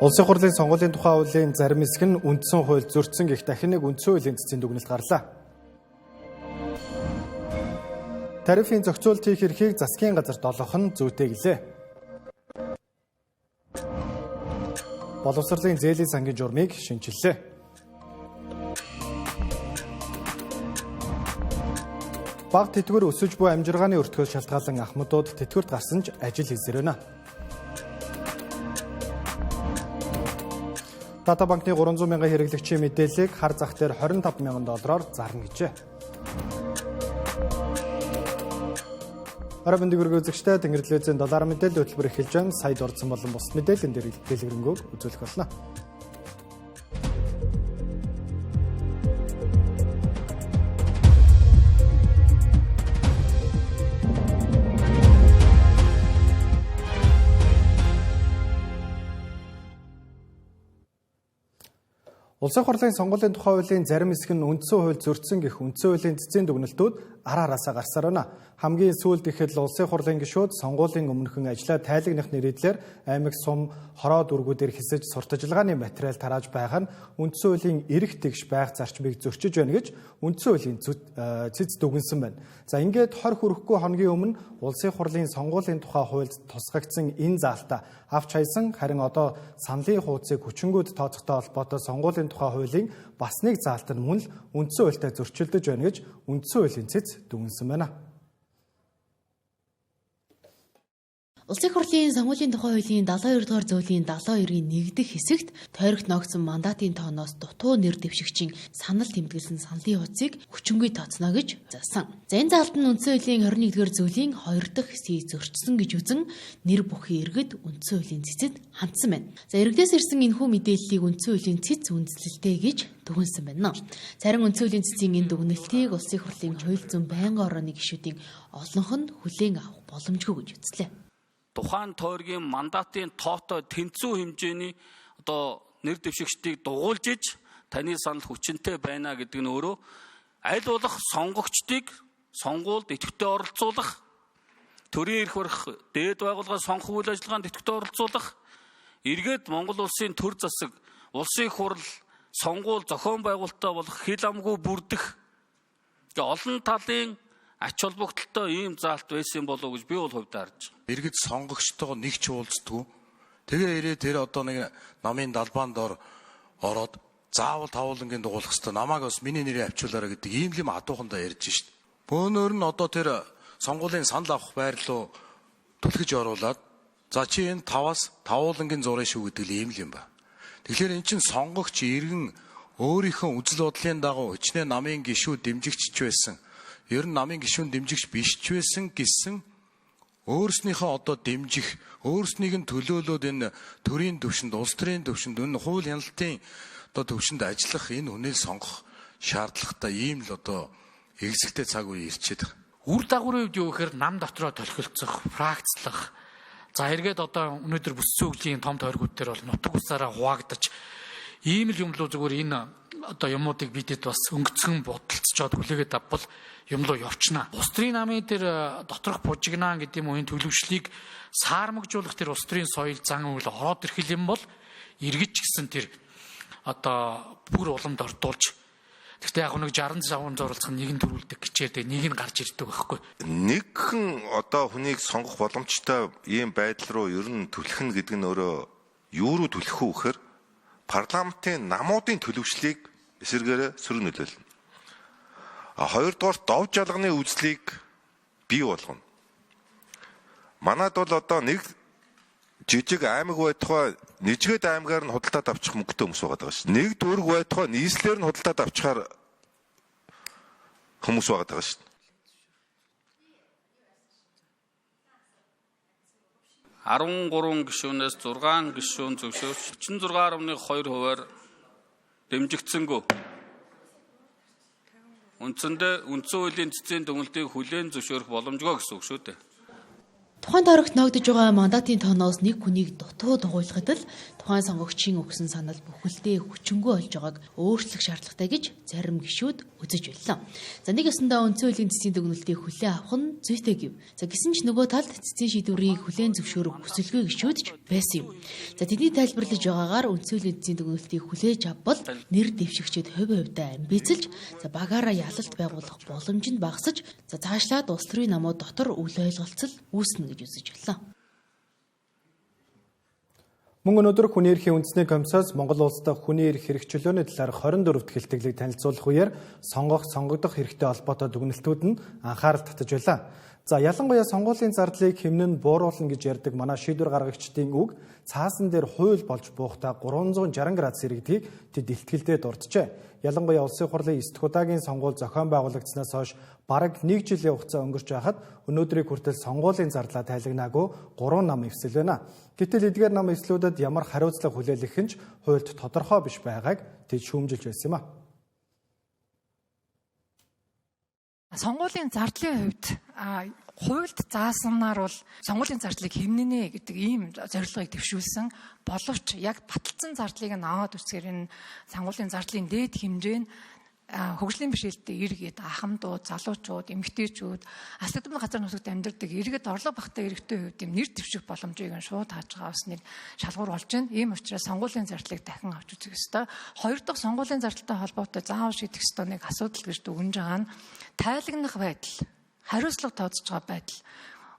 Улсын хурлын сонгуулийн тухай хуулийн зарим хэсэг нь үндсэн хууль зөрчсөн гэх дахин нэг үндсэн хуулийн цэцгийн дүгнэлт гарлаа. Тарифын зохицуулт хийх эрхийг засгийн газар долоох нь зүйтэй гэлээ. Боловсролын зээлийн сангийн журмыг шинжиллээ. Баг тэтгэвэр өсөж буй амжиргааны өртгөөс шалтгаалan ахмадууд тэтгэврт гарсан ч ажил хийсээр байна. Тата банкны 300 мянган хэрэглэгчийн мэдээллийг хар зах дээр $25 мянган зарна гэжээ. Орой мэндийг үргэлжлэгчтэй Тэнгэр телевизийн доллар мэдээлэл хөтөлбөр эхэлж байна. Сая дурдсан болон бус мэдээллийн дээр дэлгэрэнгүй үзүүлэх болно. Улсын хурлын сонгуулийн тухай хуулийн зарим хэсэг нь үндсэн хууль зөрчсөн гэх үндсэн хуулийн цэцгийн дүгнэлтүүд араараасаа гарсаар байна. Хамгийн сүүлд ихэд улсын хурлын гишүүд сонгуулийн өмнөхөн ажлаа тайлагнах нэрийдлэр аймаг сум хороо дүргүүдээр хэсэж сурталчилгааны материал тарааж байгаа нь үндсэн хуулийн эрх тэгш байх зарчмыг зөрчиж байна гэж үндсэн хуулийн цэц дүгнсэн байна. За ингээд 20 хүрэхгүй хоногийн өмнө улсын хурлын сонгуулийн тухай хуульд тусгагдсан энэ заалтаа авч хайсан, харин одоо саналын хуудсыг хүчингүүд тооцохтой холбоотой сонгуулийн тухай хуулийн бас нэг заалт нь мөн л үндсэн хуультай зөрчилдөж байна гэж үндсэн хуулийн цэц дүгнсэн байна. Улсын хурлын сонгуулийн тухай хуулийн 72 дугаар зүйлийн 72-ийн 1-р хэсэгт тойрогт ногдсон мандатын тооноос дутуу нэр дэвшигчийн санал тэмдэглэсэн саналын хуудсыг хүчингүй тооцно гэж заасан. За энэ заалт нь үндсэн хуулийн 21-р зүйлийн 2 дахь хэсгийг зөрчсөн гэж үзэн нэр бүхий иргэд үндсэн хуулийн цэцэд хандсан байна. За иргэдээс ирсэн энэхүү мэдээллийг үндсэн хуулийн цэц үндэслэлтэй гэж дүгнсэн байна. Зарим үндсэн хуулийн цэцийн энэ дүгнэлтийг улсын хурлын хууль зүйн байнгын орооны гишүүдийн олонх нь хүлээн авах боломжгүй гэж үзлээ. Тухайн тойргийн мандатын тоотой тэнцүү хэмжээний нэр дэвшигчдийг дугуулж иж таны санал хүчинтэй байна гэдэг нь өөрөө аль болох сонгогчдыг сонгуульд идэвхтэй оролцуулах, төрийн эрх барих дээд байгууллагын сонгох үйл ажиллагаанд идэвхтэй оролцуулах, эргээд Монгол улсын төр засаг, улсын хурал, сонгуул зохион байгуулалтаа болох хил амгүй бүрдэх олон талын ач холбогдолтой ийм заалт байсан болов уу гэж би бол хувьдаа харж байна. Иргэд сонгогчтойгоо нэг ч уулздгүй. Тэгээ ирээ тэр нэг намын далбаанд ороод заавал тавуулангийн дугуулах хэвээр намайг бас миний нэрийг авчуулаарай гэдэг ийм л юм адуухандаа ярьж шít. Бөөнөр нь тэр сонгуулийн санал авах байр руу түлхэж оруулаад за чи энэ таваас тавуулангийн зураг шүү гэдэг л ийм л юм ба. Тэгэхээр эн чинь сонгогч иргэн өөрийнхөө үзэл бодлын дагуу өчнөө намын гишүүд дэмжигч байсан. Ер нь намын гишүүн дэмжигч биш ч байсан гэсэн өөрснийхөө дэмжих, өөрснийг нь төлөөлөөд энэ төрийн төвшөнд, улс төрийн төвшөнд, энэ хууль хяналтын төвшөнд ажиллах энэ хүнийг сонгох шаардлагатай ийм л эгзэгтэй цаг үе ирчээд байгаа. Үр дагаврын үед юу гэхээр нам дотроо толхилцох, фракцлах. За эргээд өнөөдөр бүсцэн хөгжлийн том тойргууд дээр бол нутаг усаараа хуваагдаж ийм л юм лөө зүгээр энэ юмнуудыг бидэд бас өнгөцгөн бодолцоод хүлээгээд авбал юм руу явчнаа. Улс төрийн намын тэр доторх бужигнаа гэдэг юм уу энэ төлөвшлийг саармагжуулах тэр улс төрийн соёл зан үйл ороод ирэх юм бол иргэж гисэн тэр бүр уламд ордуулж гэхдээ яг нэг 65 зорилцох нэг нь төрүүлдэг гэчээр нэг нь гарч ирдэг байхгүй. Нэгэн хүнийг сонгох боломжтой ийм байдал руу ер нь түлхэх гэдэг нь өөрөө юу руу түлхэх вэ гэхээр парламентын намуудын төлөвшлийг эсэргээрээ сөрөг нөлөөлнө. Хоёрдугаар дов жалганы үзлийг бий болгоно. Манайд бол нэг жижиг аймаг байтугай нэжгээд аймгаар нь худалдаад авчих мөнгөтэй хүмүүс байгаа шүү. Нэг дүүрэг байтугай нийслэлээр нь худалдаад авчихаар хүмүүс байгаа шүү. Гурван гишүүнээс 6 гишүүн зөвшөөрч 46.2%-аар дэмжигдсэнгүү. Үндсэндээ үндсэн хуулийн цэцгийн дүгнэлтийг хүлээн зөвшөөрөх боломжгүй гэсэн үг шүү дээ. Тухайн тойрогт ногдож байгаа мандатын тооноос нэг хүнийг дутуу дугуйлахад л тухайн сонгогчийн өгсөн санал бүхэлдээ хүчингүй болж байгааг өөрчлөх шаардлагатай гэж зарим гишүүд үзэж байлаа. За нэг ясандаа үндсэн хуулийн цэцгийн дүгнэлтийг хүлээн авах нь зүйтэй гэв. За гэсэн ч нөгөө талд цэцгийн шийдвэрийг хүлээн зөвшөөрөх хүсэлгүй гишүүд ч байсан юм. За тэдний тайлбарлаж байгаагаар үндсэн хуулийн цэцгийн дүгнэлтийг хүлээж авбал нэр дэвшигчид хувь-хувьдаа амбицэлж за багаараа ялалт байгуулах боломж нь багасж за цаашлаад улс төрийн намууд дотор үл ойлголцол үүснэ гэж үзэж байлаа. Мөн өнөөдөр хүний эрхийн үндэсний комиссаас Монгол улс дахь хүний эрх хэрэг чөлөөний талаар 24-т хэлтгэлийг танилцуулах үеэр сонгогдох хэрэгтэй холбоотой дүгнэлтүүд нь анхаарал татаж байлаа. За ялангуяа сонгуулийн зардлыг хэмнэн бууруулна гэж ярьдаг манай шийдвэр гаргагчдын үг цаасан дээр хууль болж буухтаа 360 градус иргэдгийг тэд илтгэлдээ дурджээ. Ялангуяа улсын хурлын 9 дахь удаагийн сонгуул зохион байгуулагдсанаас хойш бараг 1 жилийн хугацаа өнгөрч байхад өнөөдрийг хүртэл сонгуулийн зардлаа тайлагнаагүй 3 нам эвсэл байна. Гэтэл эдгээр нам эвслүүдэд ямар хариуцлага хүлээлгэх нь ч хуульд тодорхой биш байгааг тэд шүүмжилж байсан юм а. Сонгуулийн зардлын хувьд хуульд зааснаар бол сонгуулийн зардлыг хэмнэнэ гэдэг ийм зорилгыг дэвшүүлсэн боловч яг баталсан зардлыг нь аваад үсгээр энэ сонгуулийн зардлын дээд хэмжээ нь хөгжлийн бишээлтэй иргэд, ахмадууд, залуучууд, эмэгтэйчүүд, алслагдмал газар нутагт амьдардаг иргэд орлого багтаа иргэдийн хувьд юм нэр дэвших боломжийг нь шууд хааж байгаа бас нэг шалгуур болж байна. Ийм учраас сонгуулийн зардлыг дахин авч үзэх ёстой. Хоёр дахь сонгуулийн зардалтай холбоотой заавал шийдэх ёстой нэг асуудал гэж дүгнэж байгаа нь тайлагнах байдал, хариуцлага тооцож байгаа байдал.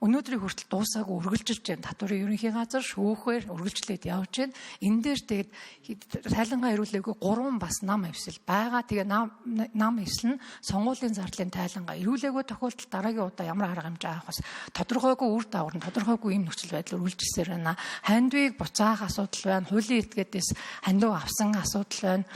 Өнөөдрийг хүртэл дуусаагүй үргэлжилж байна. Татварын ерөнхий газар шүүхээр үргэлжлээд явж байна. Энэ дээр тэгээд тайлангаа ирүүлээгүй 3 бас нам эвсэл байгаа. Тэгээ нам эвсэл нь сонгуулийн зардлын тайлангаа ирүүлээгүй тохиолдолд дараагийн удаа ямар арга хэмжээ авах бас тодорхойгүй үр дагавар нь тодорхойгүй юм нөхцөл байдал үргэлжилсээр байна. Хандвийг буцаах асуудал байна. Хуулийн этгээдээс хандив авсан асуудал байна.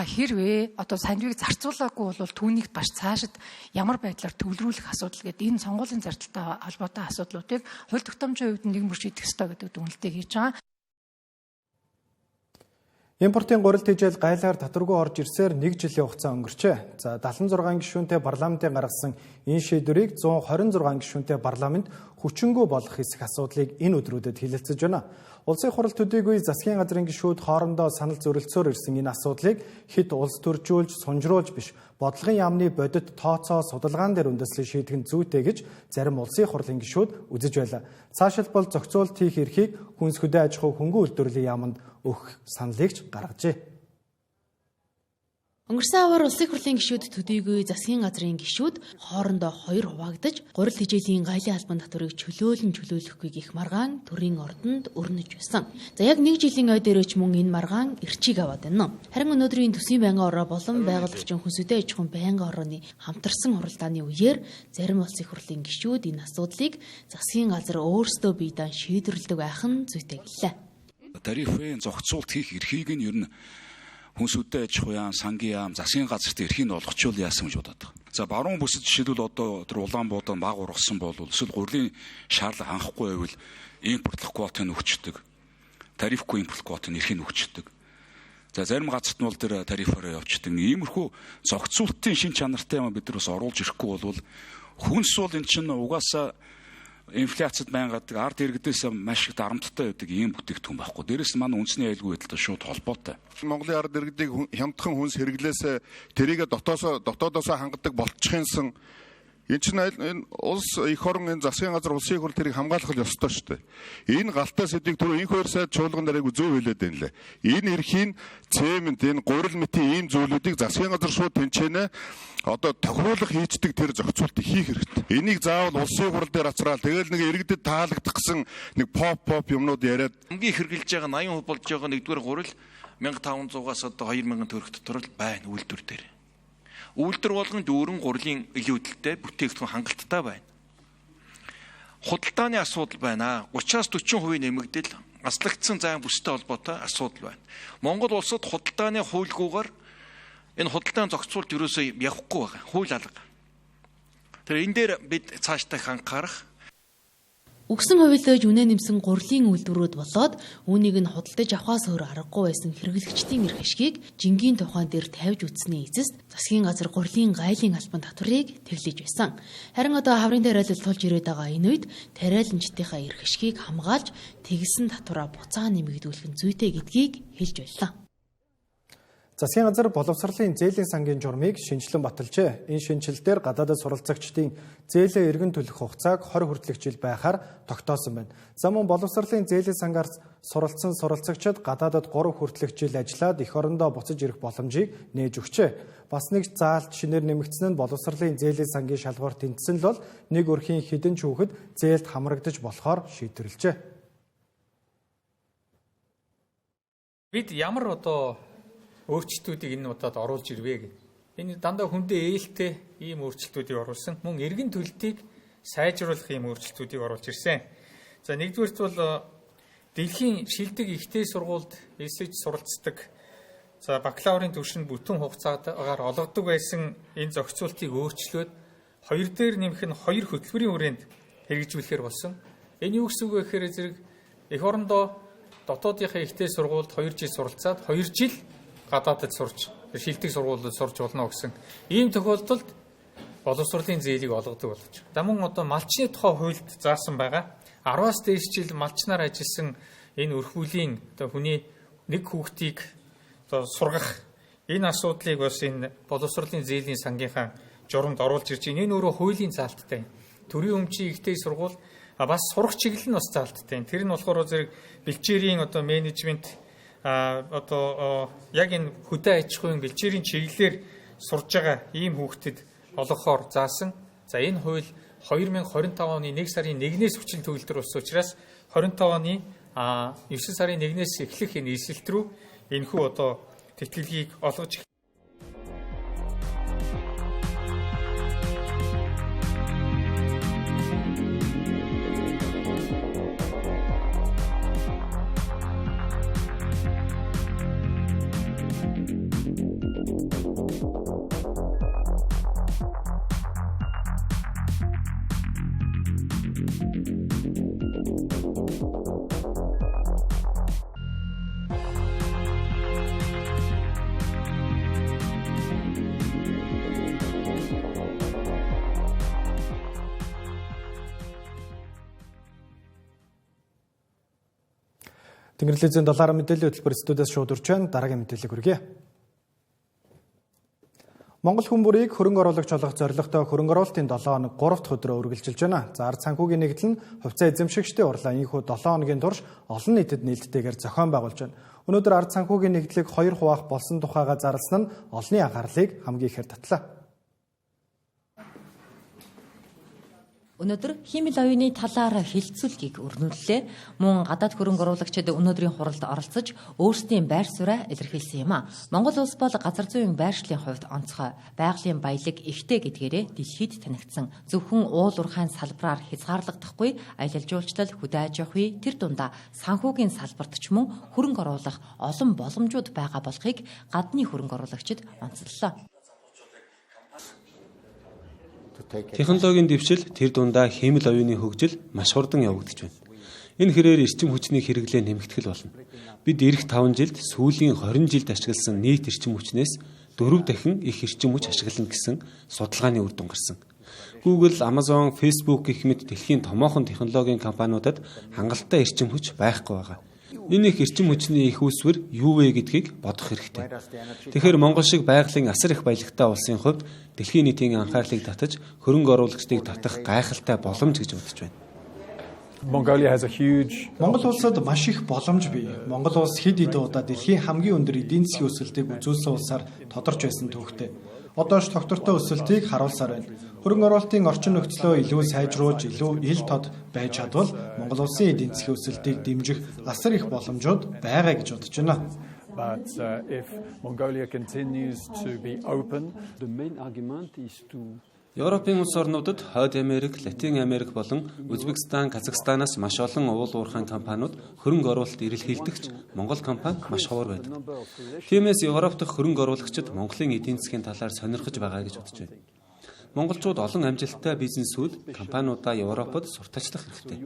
Хэрвээ одоо хандвийг зарцуулаагүй бол түүнийг баш цаашид ямар байдлаар төвлөрүүлэх асуудал гэдэг энэ сонгуулийн зардалтай холбоотой асуудлуудыг хууль тогтоомжийн хувьд нэгэн бүр шийдэх ёстой гэдэг дүгнэлтийг хийж байгаа. Импортын гурилт хижээл гайлаар татваргүй орж ирсээр 1 жилийн хугацаа өнгөрчээ. За 76 гишүүнтэй парламентын гаргасан энэ шийдвэрийг 126 гишүүнтэй парламент хүчингүй болгох хэсэг асуудлыг энэ өдрүүдэд хилэлцэж байна. Улсын хурал төдийгүй засгийн газрын гишүүд хоорондоо санал зөрөлцөөр ирсэн энэ асуудлыг хэд улс төржүүлж, сунжруулж биш бодлогын яамны бодит тооцоо судалгаан дээр үндэслэн шийдэх нь зүйтэй гэж зарим улсын хурлын гишүүд үзэж байлаа. Цаашилбал зохицуулт хийх эрхийг хүнс хөдөө аж ахуй хөнгөн үйлдвэрлэлийн яамд өгөх саналыг ч гаргажээ. Өнгөрсөн аваар улсын хурлын гишүүд төдийгүй засгийн газрын гишүүд хоорондоо хоёр хуваагдаж гурил хижээлийн гайлын албан татварыг чөлөөлөхгүй гэх маргаан төрийн ордонд өрнөж байсан. За яг 1 жилийн ой дээрээч мөн энэ маргаан эрчийг аваад байна. Харин өнөөдрийн төсвийн байнгын ороо болон байгууллагын хүнс хөдөө аж ахуйн байнгын орооны хамтарсан хуралдааны үеэр зарим улсын хурлын гишүүд энэ асуудлыг засгийн газар өөрсдөө бие даан шийдвэрлэдэг байх нь зүйтэй гэлээ. Тарифын зохицуулт хийх эрхийг нь ер нь хүнс хөдөө аж ахуй яам, сангийн яам, засгийн газарт эрхийг нь олгочвол яасан гэж бодоод байгаа. За баруун бүсэд жишээлбэл одоо тэр Улаанбуудад баг ургасан бол эсвэл гурлийн шаардлага хангахгүй байвал импортлох квотыг өгчдөг. Тарифгүй импорт квотыг эрхийг өгчдөг. За зарим газарт нь бол тэр тарифаараа явчихдаг. Иймэрхүү зохицуултын шин чанартай юм бид нар бас оруулж ирэхгүй бол хүнс бол эн чинь угаасаа инфляцид байнгадаг ард иргэдээс маш их дарамттай байдаг ийм бүтээгдэхүүн байхгүй. Дээрээс нь манай үндэсний аюулгүй байдалтай шууд холбоотой. Монголын ард иргэдийг хямдхан хүнс хэрэглээсээ тэрийг дотоодоос хангадаг болчихынсан энэ чинь энэ улс их орон энэ засгийн газар улсын хурл тэрийг хамгаалах ёстой шүү дээ. Энэ галтай сэдвийг түрүү энэ хоёр сайд чуулган дараагүй зөв хэлээд байна лээ. Энэ эрхийн цемент энэ гурил мэтийн ийм зүйлүүдийг засгийн газар шууд тэнцэнэ одоо тохируулах хийцдэг тэр зохицуултыг хийх хэрэгтэй. Энийг заавал улсын хурл дээр ацраал тэгэл нэг иргэдэд таалагдах гэсэн нэг поп юмнууд яриад Хамгийн хэрэгжилж байгаа 80% болж байгаа нэгдүгээр гурил 1500-аас одоо 2000 төгрөг дотор л байна үйлдвэр дээр. Үйлдвэр болгон дүүрэн гурлийн илүүдэлтэй бүтээгдэхүүн хангалттай байна. Худалдааны асуудал байна. 30-аас 40% нэмэгдэл аслагдсан зайн бүстэй холбоотой асуудал байна. Монгол улсад худалдааны хуульгүйгээр энэ худалдааны зохицуулт ерөөсөө явахгүй байгаа. Хууль алга. Тэр энэ дээр бид цаашдаа анхаарах. Үгсэн хувилдаж үнэ нэмсэн гурлийн үйлдвэрүүд болоод үүнийг нь худалдаж авахаас өөр аргагүй байсан хэрэглэгчдийн эрх ашгийг жингийн тухайн дээр тавьж үтсний эцэст засгийн газар гурлийн гайлын албан татварыг тэглэж байсан. Харин одоо хаврын тариалал тулж ирээд байгаа энэ үед тариаланчдынхаа эрх ашгийг хамгаалж тэгсэн татвараа буцаан нэмэгдүүлэх нь зүйтэй гэдгийг хэлж байлаа. Засгийн газар боловсролын зээлийн сангийн журмыг шинжилэн баталжээ. Энэ шинжилэлээр гадаадд суралцагчдын зээлээ эргэн төлөх хугацааг 20 хүртэлх жил байхаар тогтоосон байна. За мөн боловсролын зээлийн сангаар суралцсан суралцагчид гадаадд 3 хүртэлх жил ажиллаад эх орондоо буцаж ирэх боломжийг нээж өгчээ. Бас нэг заалт шинээр нэмэгдсэн нь боловсролын зээлийн сангийн шалгуур тэнцсэн л бол нэг өрхийн хэдэн ч хүүхэд зээлд хамрагдаж болохоор шийдвэрлэжээ. Бид ямар өөрчлөлтүүдийг энэ удаад оруулж ирвэ гэх. Энэ дандаа хүндээ ээлтэй ийм өөрчлөлтүүдийг оруулсан. Мөн эргэн төлөлтийг сайжруулах ийм өөрчлөлтүүдийг оруулж ирсэн. За нэгдүгээрт бол дэлхийн шилдэг ихтэй сургуульд эсэж суралцдаг. За бакалаврын түвшинд бүтэн хугацаагаар олгодог байсан энэ зохицуултыг өөрчлөөд хоёр дээр нэмэх нь 2 хөтөлбөрийн хүрээнд хэрэгжүүлэхээр болсон. Энэ юу гэсэн үг вэ гэхээр зэрэг эх орондоо дотоодынхаа ихтэй сургуульд 2 жил суралцаад 2 жил гадаадд сурч шилдэг сургуулиуд сурч болно гэсэн ийм тохиолдолд боловсролын зээлийг олгодог болж байна. Мөн малчны тухай хуульд заасан байгаа 10-аас дээш жил малчнаар ажилласан энэ өрхвөлийн хүний нэг хүүхдийг сургах энэ асуудлыг бас энэ боловсролын зээлийн сангийнхаа журамд оруулж ирж байна. Энэ өөрөө хуулийн заалттай. Төрийн өмчийн ихтэй сургууль бас сурах чиглэл нь бас заалттай. Тэр нь болохоор зэрэг бэлчээрийн менежмент яг энэ хөдөө аж ахуйн бэлчээрийн чиглэлээр сурж байгаа ийм хүүхдэд олгохоор заасан. За энэ хууль 2025 оны 1 сарын 1-ээс хүчил төгөлдөр болсон учраас 25 оны 9 сарын 1-ээс эхлэх энэ эсэлт рүү энэхүү тэтгэлгийг олгож Тэнгэрлэгзийн 7 мэдээллийн хөтөлбөр студиэс шууд урьж байна. Дараагийн мэдээллийг хүргье. Монгол хүн бүрийг хөрөнгө оруулагч болох зорилготой хөрөнгө оруулалтын 7 хоног 3 дахь өдрөө үргэлжилж байна. За ард санхүүгийн нэгдэл нь хувьцаа эзэмшигчдийн урлаа энэхүү 7 хоногийн турш олон нийтэд нээлттэйгээр зохион байгуулж байна. Өнөөдөр ард санхүүгийн нэгдлийг 2 хуваах болсон тухайга зарласан нь олонний анхаарлыг хамгийн ихээр татлаа. Өнөөдөр химэл оюуны талаар хилцүүлгийг өрнүүллээ. Мөн гадаад хөрөнгө оруулагчид өнөөдрийн хуралд оролцож өөрсдийн байр сууриа илэрхийлсэн юм а. Монгол улс бол газар зүйн байршлын хувьд онцгой, байгалийн баялаг ихтэй гэдгээрээ дэлхийд танигдсан. Зөвхөн уул уурхайн салбараар хязгаарлагдахгүй аялал жуулчлал, хөдөө аж ахуй, тэр дундаа санхүүгийн салбарт ч мөн хөрөнгө оруулах олон боломжууд байгаа болохыг гадны хөрөнгө оруулагчид онцллоо. Технологийн дэвшил тэр дундаа химэл оюуны хөгжил маш хурдан явагдаж байна. Энэ хэрээр эрчим хүчний хэрэглээ нэмэгдэх болно. Бид эх 5 жилд сүүлийн 20 жилд ашигласан нийт эрчим хүчнээс 4 дахин их эрчим хүч ашиглана гэсэн судалгааны үр дүн гарсан. Google, Amazon, Facebook гэх мэт дэлхийн томоохон технологийн компаниудад хангалттай эрчим хүч байхгүй байгаа. Энэ их эрчим хүчний их үүсвэр юу вэ гэдгийг бодох хэрэгтэй. Тэгэхээр Монгол шиг байгалийн асар их баялагтай улсын хувьд дэлхийн нийтийн анхаарлыг татаж хөрөнгө оруулагчдыг татах гайхалтай боломж гэж бодож байна. Монгол улсад маш их боломж бий. Монгол улс хэд хэдэн удаа дэлхийн хамгийн өндөр эдийн засгийн өсөлтийг үзүүлсэн улсаар тодорч байсан түүхтэй. Одоо ч тогтвортой өсөлтийг харуулсаар байна. Хөрөнгө оруулалтын орчин нөхцлөө илүү сайжруулж, илүү ил тод байж чадвал Монгол улсын эдийн засгийн өсөлтийг дэмжих асар их боломжууд байгаа гэж бодож байна. But if Mongolia continues to be open, the main argument is to Европын улс орнуудад Хойд Америк, Латин Америк болон Узбекистан, Казахстанаас маш олон уул уурхайн компаниуд хөрөнгө оруулалт эрэлхийлдэгч Монгол компани маш ховор байдаг. Тиймээс Европ дахь хөрөнгө оруулагчид Монголын эдийн засгийн талаар сонирхож байгаа гэж бодож байна. монголчууд олон амжилттай бизнесүүд компаниудаа Европод сурталчлах хэрэгтэй.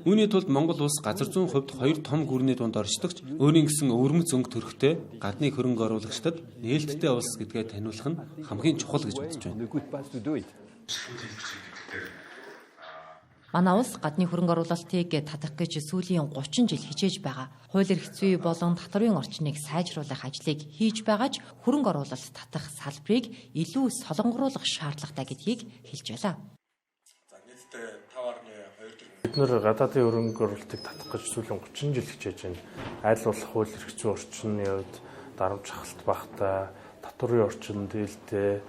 Үүний тулд Монгол улс газар зүйн хувьд 2 том гүрний дунд оршдогч өөрийн гэсэн өвөрмөц өнгө төрхтэй гадны хөрөнгө оруулагчдад нээлттэй улс гэдгээ таниулах нь хамгийн чухал гэж бодож байна. Манай улс гадны хөрөнгө оруулалтыг татах гэж сүүлийн 30 жил хичээж байгаа. Хууль эрх зүй болон татварын орчныг сайжруулах ажлыг хийж байгаа ч хөрөнгө оруулалт татах салбарыг илүү солонгоруулах шаардлагатай гэдгийг хэлж байлаа. Бид нэр гадаадын хөрөнгө оруулалтыг татах гэж сүүлийн 30 жил хичээж байна. Аль болох хууль эрх зүй орчны хувьд дарамт шахалт багтаа, татварын орчин дээлтэй,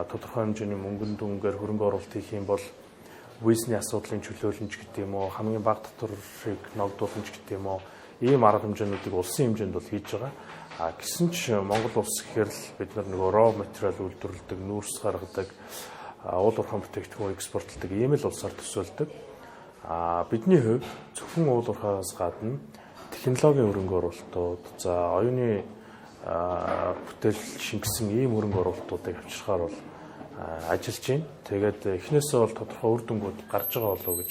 тодорхой хэмжээний мөнгөнд дүнгээр хөрөнгө оруулалт хийх юм бол визний асуудлын чөлөөлөмж гэдэг юм уу, хамгийн бага татварыг ногдуулж гэдэг юм уу, ийм арга хэмжээнүүдийг улсын хэмжээнд бол хийж байгаа. Гэсэн ч Монгол улс гэхээр л бид нар нөгөө raw material үйлдвэрлэдэг, нүүрс гаргадаг, уул уурхай бүтээгдэхүүн экспортлдог ийм л улсаар төсөөлдөг. Бидний хувьд зөвхөн уул уурхайгаас гадна технологийн хөрөнгө оруулалтууд, за оюуны бүтээл шингэсэн ийм хөрөнгө оруулалтуудыг авчирхаар бол ажиллаж байна. Тэгээд эхнээсээ бол тодорхой үр дүнгууд гарч байгаа болов уу гэж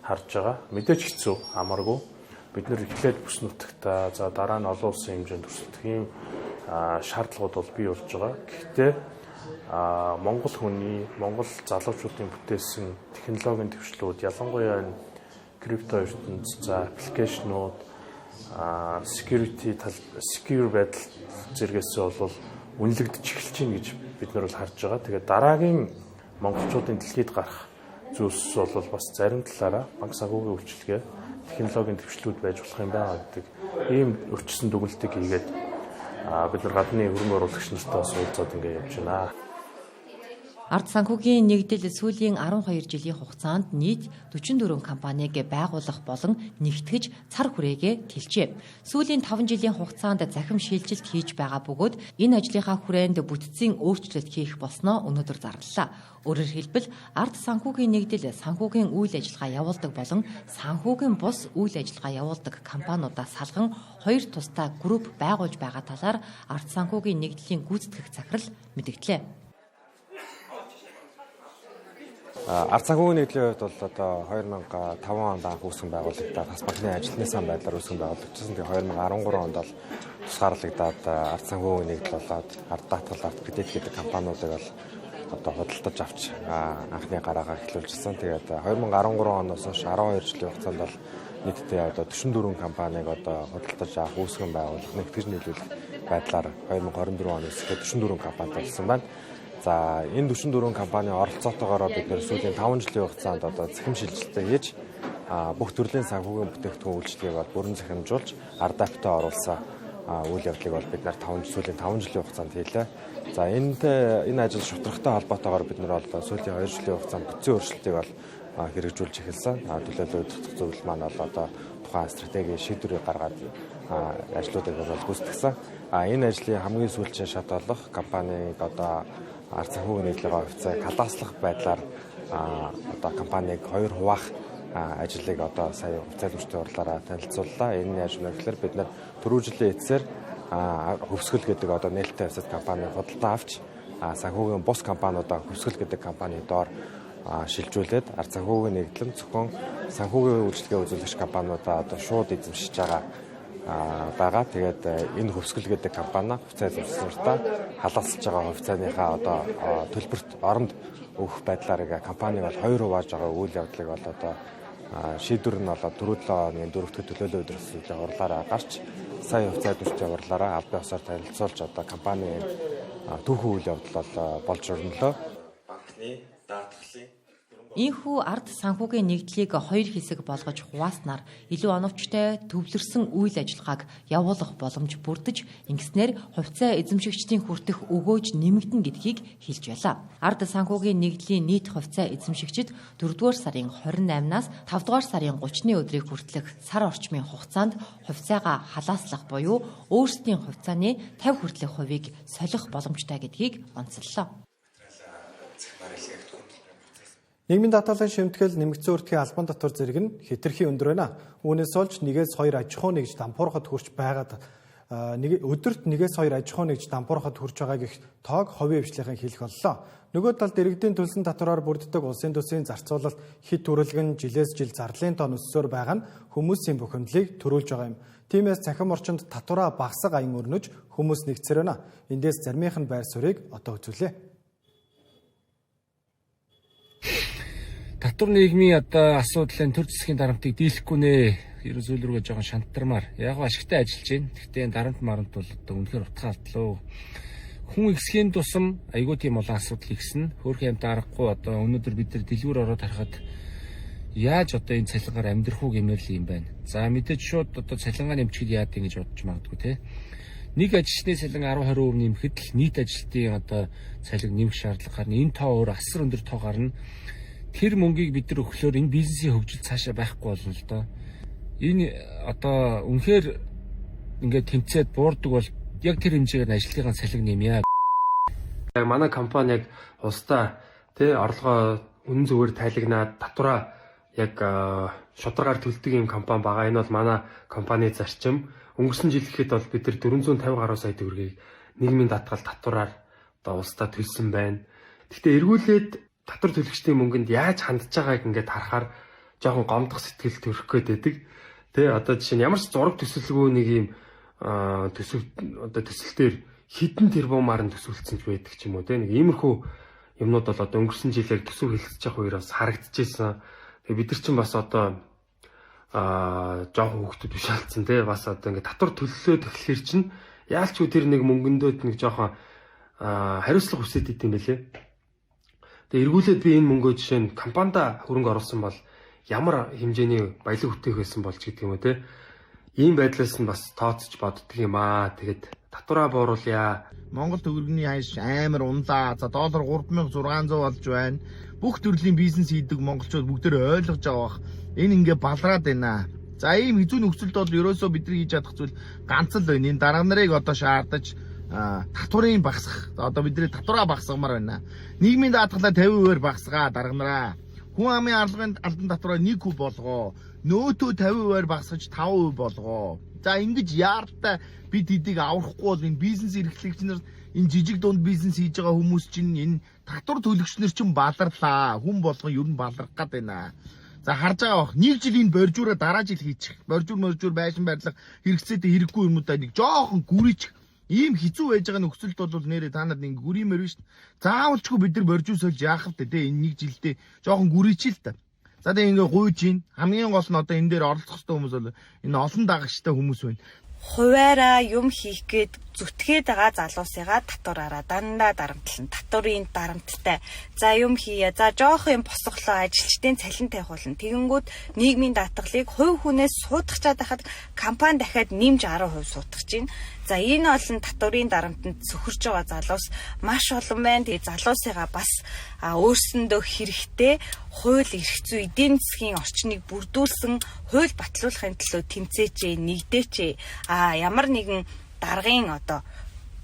харж байгаа. Мэдээж хэцүү, амаргүй. Бид нэр эхлээд бүс нутагтаа, за дараа нь олон улсын хэмжээнд өрсөлдөх ийм шаардлагууд бол бий болж байгаа. Гэхдээ Монгол хүний, Монгол залуучуудын бүтээсэн технологийн төвшлүүд, ялангуяа энэ крипто ертөнцийн за аппликейшнууд, secure байдал зэрэгсээ бол үнэлэгдэж эхэлж байна гэж бид нар бол харж байгаа. Тэгээд дараагийн монголчуудын дэлхийд гарах зүйлс бол бас зарим талаараа банк санхүүгийн үйлчилгээ, технологийн төвшлүүд байж болох юм байна гэдэг ийм өрчсөн дүгнэлтийг хийгээд бид нар гадны хөрөнгө оруулагч нартай уулзаад ингээд явж байна. Ард санхүүгийн нэгдэл сүүлийн 12 жилийн хугацаанд нийт 44 компанийг байгуулах болон нэгтгэж цар хүрээгээ тэлжээ. Сүүлийн 5 жилийн хугацаанд захим шилжилт хийж байгаа бөгөөд энэ ажлынхаа хүрээнд бүтцийн өөрчлөлт хийх болсноо өнөөдөр зарлалаа. Өөрөөр хэлбэл ард санхүүгийн нэгдэл санхүүгийн үйл ажиллагаа явуулдаг болон санхүүгийн бус үйл ажиллагаа явуулдаг компаниудаас салган 2 тусдаа групп байгуулж байгаа талаар ард санхүүгийн нэгдлийн гүйцэтгэх захирал мэдгдлээ. Ард санхүүгийн нэгдлийн хувьд бол одоо 2005 онд анх үүсгэн байгуулагдаад бас банкны ажилтны сан байдлаар үүсгэн байгуулагдсан. Тэгээ 2013 онд бол тусгаарлагдаад ард санхүүгийн нэгдэл болоод ард даатгал ард кредит гэдэг компаниудыг бол одоо худалдаж авч анхны гараагаа эхлүүлжсэн. Тэгээд 2013 оноос хойш 12 жилийн хугацаанд бол нийтдээ одоо 44 компанийг одоо худалдаж авах, үүсгэн байгуулах, нэгтгэж нийлүүлэх байдлаар 2024 оноос эхлээд 44 компани болсон байна. За энэ 44 компани оролцоотойгоор бид нэр сүүлийн 5 жилийн хугацаанд одоо захим шилжилтээ хийж бүх төрлийн санхүүгийн бүтээгдэхүүн үйлчлэгийг бол бүрэн захимжуулж ардаптай оруулсан үйл явдлыг бол бид нар сүүлийн 5 жилийн хугацаанд хийлээ. За энэ ажил шударгатай холбоотойгоор бид нар бол сүүлийн 2 жилийн хугацаанд бүтцийн өөрчлөлтийг бол хэрэгжүүлж эхэлсэн. Төлөөлөл утгах зөвлөл маань бол одоо тухайн стратегийн шийдвэрийг гаргаад ажлуудыг бол гүйцэтгсэн. Энэ ажлын хамгийн сүүлчийн шат болох компаниг одоо ард санхүүгийн нэгдлийн офицер кадастрлах байдлаар одоо компаниг 2 хуваах ажлыг одоо сая хугацаалмжтай урлаараа танилцууллаа. Энэ яаж вэ гэхээр бид нар түрүү жилийн эцсээр хөвсгөл гэдэг одоо нээлттэй хэсэг компани худалдан авч санхүүгийн бус компаниудаа хөвсгөл гэдэг компани доор шилжүүлээд ард санхүүгийн нэгдлэн зөвхөн санхүүгийн үйлчлэгээ үзүүлэгч компаниудаа одоо шууд эзэмшиж байгаа. Тэгээд энэ хөвсгөл гэдэг компани хувьцаа эзэмшсэнээр халаалцж байгаа хувьцааныхаа одоо төлбөрт оронд өгөх байдлаар компаниг бол 2 хувааж байгаа үйл явдлыг бол одоо шийдвэр нь болоод 4-7 оны 4-р төлөөлөл өдрөөсөө урлаараа гарч сая хувьцаа эзэмшигчийн урлаараа албан ёсоор танилцуулж одоо компанийн түүхэн үйл явдал болж өрнөлөө. Банкны даатгалын Ийхүү ард санхүүгийн нэгдлийг 2 хэсэг болгож хувааснаар илүү оновчтой төвлөрсөн үйл ажиллагааг явуулах боломж бүрдэж, ингэснээр хувьцаа эзэмшигчдийн хүртэх өгөөж нэмэгдэнэ гэдгийг хэлж байлаа. Ард санхүүгийн нэгдлийн нийт хувьцаа эзэмшигчид 4-р сарын 28-наас 5-р сарын 30-ны өдрийг хүртэлх сар орчмын хугацаанд хувьцаагаа халааслах буюу өөрсдийн хувьцааны 50 хүртэлх хувийг солих боломжтой гэдгийг онцоллоо. Нийгмийн даатгалын шимтгэл нэмэгдсэн өртгийн албан татвар зэрэг нь хэтэрхий өндөр байна. Үүнээс олж 1-2 аж ахуй нэгж дампуурхад хүрч байгаад өдөрт 1-2 аж ахуй нэгж дампуурхад хүрч байгаа гэх тоог ховын хвшлийнхэн хэлэх боллоо. Нөгөө талд иргэдийн төлсөн татвараар бүрддэг улсын төсвийн зарцуулалт хэд түрэлгэн жилээс жил зарлалын тоон өссөөр байгаа нь хүмүүсийн бухимдлыг төрүүлж байгаа юм. Тиймээс цахим орчинд татвараа багасга аян өрнөж хүмүүс нэгцэр байна. Эндээс заримынх нь байр суурийг одоо үзүүлээ. Татвар нийгмийн асуудлын төр засгийн дарамтыг дийлэхгүй нэ. Ерөөсөө рүүгээ жоохон шантармаар. Яг ашигтай ажиллаж байна. Гэхдээ дарамт марант бол үнэхээр утга алдлаа. Хүн ихсхийн тусам айгүй тийм олон асуудал ихсэн. Хөөрхөн амт аргагүй өнөөдөр бид нар дэлгүүр ороод харахад яаж энэ цалингаар амьдрах уу гэмээр л юм байна. За мэдээж шууд цалингаа нэмчихэд яад ингэж бодож магадгүй те. Нэг ажилчны цалин 10-20% нэмэхэд л нийт ажилтны цалин нэмэх шаардлага гарна. Энэ тоо өөр асар өндөр тоо гарна. Тэр мөнгийг бид нар өглөөр энэ бизнесийн хөгжил цаашаа байхгүй болно л доо. Энэ үнэхээр ингээд тэмцээд буурдаг бол яг тэр хэмжээгээр ажлынхаа цалин нэмье. Яг манай компани яг улстай орлогоо үнэн зөвөр тайлагнаад татвараа яг шударгаар төлдөг юм компани байгаа. Энэ бол манай компани зарчим. Өнгөрсөн жил гэхэд бол бид нар 450 гаруй сая төгрөгийг нийгмийн даатгал татвараар улстай төлсөн байна. Гэхдээ эргүүлээд татвар төлөгчдийн мөнгөнд яаж хандж байгааг ингээд харахаар жоохон гомдох сэтгэл төрөх гээд байдаг. Жишээ нь ямар ч зураг төсөлгүй нэг юм төсөлтөөр хідэн тэрбумаар нь төсөөлсөн ч байдаг ч юм уу нэг иймэрхүү юмнууд бол өнгөрсөн жилээр төсөв хэлэлцэж явах үеэр бас харагдчихсан. Тэгээ бид нар чинь бас жоохон хүүхдүүд биш алдсан бас ингээд татвар төллөө тэгэхээр чинь яалчгүй тэр нэг мөнгөндөө нэг жоохон хариуцлага хүсээд идэм байлээ. Тэгээ эргүүлээд би энэ мөнгөө жишээ нь компанид хөрөнгө оруулсан бол ямар хэмжээний баялаг бүтээх байсан болж гэдэг юм уу те. Ийм байдлаас нь бас тооцож боддөг юм аа. Тэгээд татвараа бууруулъя. Монгол төгрөгийн хаяш амар унлаа. За доллар 3600 болж байна. Бүх төрлийн бизнес хийдэг монголчууд бүгдээ ойлгож байгаа бах. Энэ ингээ балраад байна. За ийм хэцүү нөхцөлд бол ерөөсөө бидний хийж чадах зүйл ганц л байна. Энэ дарга нарыг шаардаж татварын багасгах. Бидний татвараа багасгамаар байна. Нийгмийн даатгалаа 50% багасгаа дарга нараа. Хүн амын албан татвараа 1% болгоо. Нөөтөө 50% багасгаж 5% болгоо. За ингэж яартай бид эдийг аврахгүй бол энэ бизнес эрхлэгч нар энэ жижиг дунд бизнес хийж байгаа хүмүүс чинь энэ татвар төлөгч нар чинь баларлаа. Хүн болгон ер нь балрах гад байна. За харж байгаа бох. Нэг жил энэ боржуураа дараа жил хийчих. Боржуур байшин барилга хэрэгцээтэй хэрэггүй юмудаа нэг жоохон гүрийчих. Ийм хэцүү байж байгаа нөхцөлд бол нэрээ та нарт ингэ гүриймэр биш. Заавалчгүй бид нар боржуу сольж яах вэ те энэ нэг жилдээ жоохон гүрийчил та. За тэгээ ингээ гуйж ийн хамгийн гол нь энэ дээр оролцох хэрэгтэй хүмүүс бол энэ олон дагагчтай хүмүүс байна. Хуваараа юм хийх гээд зүтгээд байгаа залуусыгаа татвараараа дандаа дарамтлан татварын дарамттай. За юм хийя. За жоох юм босголоо ажилчдын цалин тавих болно. Тэгэнгүүт нийгмийн даатгалыг хувь хүнээс суудах чад хахад компани дахиад нэмж 10% суудах чинь. За энэ олон татварын дарамтанд сөхөрж байгаа залуус маш олон байна. Тэгээ залуусыгаа бас өөрсөндөө хэрэгтэй хууль эрх зүй эдийн засгийн орчныг бүрдүүлсэн хууль батлуулахын төлөө тэмцээч, нэгдээч. Ямар нэгэн даргын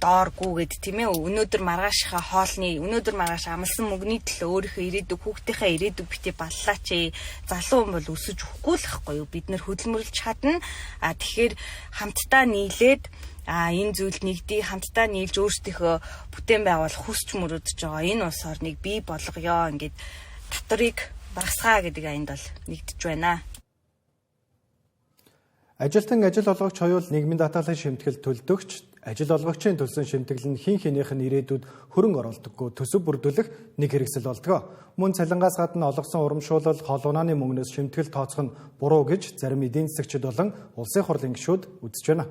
дооргүйгээд тийм ээ өнөөдөр маргаашийнхаа хоолны өнөөдөр маргааш амлсан мөнгөний төлөө өөрийнхөө ирээдүг хүүхдийнхээ ирээдүг бити баллаач. Залуу хүн бол өсөж өгөхгүй л байхгүй юу? Бид нэр хөдөлмөрлж чадна. Тэгэхээр хамтдаа нийлээд энэ зүйл нэгдий хамтдаа нийлж өөрсдийнхөө бүтээн байгуулах хүсч мөрөдөж байгаа энэ улс орныг бий болгоё. Ингээд татварыг багасгаа гэдэг аянд бол нэгдэж байна. Ажилтан ажил олгогч хоёул нийгмийн даатгалын шимтгэл төлдөгч ажил олгогчийн төлсөн шимтгэл нь хин хинийх нь ирээдүйд хөрөнгө оруулдаггүй төсөв бүрдүүлэх нэг хэрэгсэл болдгоо. Мөн цалингаас гадна олгосон урамшуулал хол унааны мөнгнөөс шимтгэл тооцох нь буруу гэж зарим эдийн засагчид болон улсын хурлын гишүүд үзэж байна.